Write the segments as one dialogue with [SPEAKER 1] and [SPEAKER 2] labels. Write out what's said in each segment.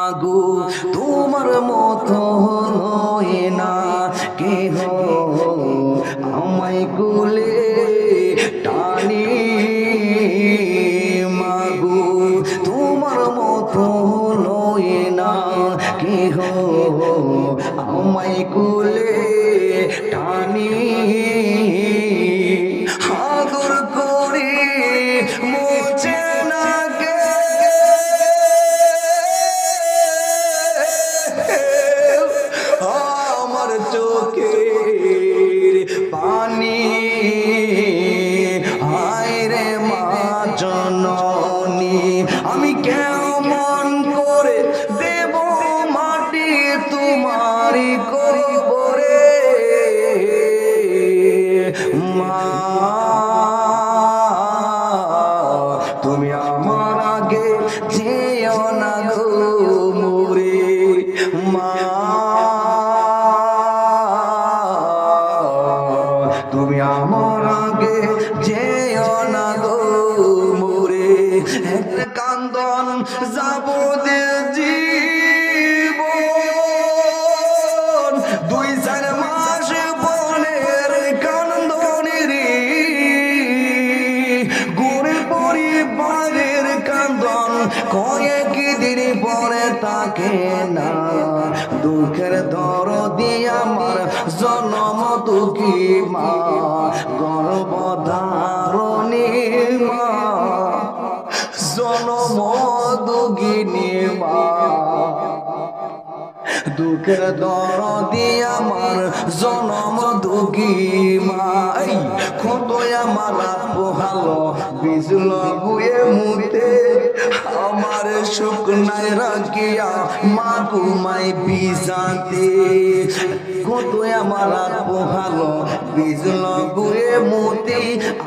[SPEAKER 1] মাগো তোমার মতো নয় না কেহ আমায় কোলে টানে মাগো তোমার মতো নয় না কেহ আমায় কোলে টানে আদর করে মোছে না কে আমার চোখের পানি হায় রে মা জননী আমি কেমন করে দেব মাটি তোমারই কবরে মা তুমি আমার আগে যেও না গো মোরে মা তুমি আমার আগে যেও না গো মোরে একটা কান্দন যাবো দে জীবন 2-4 মাস বনের কান্দনের গড়ে পরিবারের কান্দন কয়েকদিন পরে তাকে না দুঃখের দরদি আমার জনম দুঃখী মা গর্ভধারণী মা জনম দুঃখিনী মা দুঃখের দরদি আমার জনম দুঃখী মাই কত আমার পোহালো বিজল বুয়ে মুতে আমার সুখ নাই রাখিয়া মা ঘুমাই বিজাতে কত আমার পোহালো বিজল বুয়ে মুতে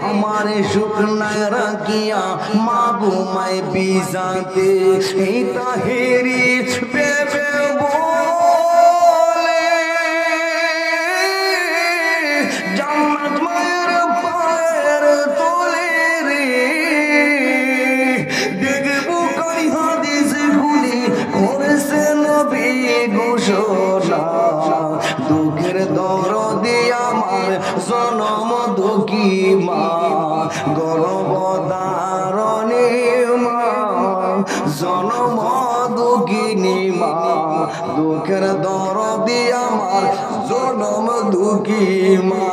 [SPEAKER 1] আমার সুখ নাই রাখিয়া মা ঘুমাই বিজাতে এই তাহেরি বেবে দুঃখের দরদি আমার জনম দুঃখী মা গর্ভধারণী মা জনম দুঃখিনী মা দুঃখের দরদি আমার জনম দুঃখী মা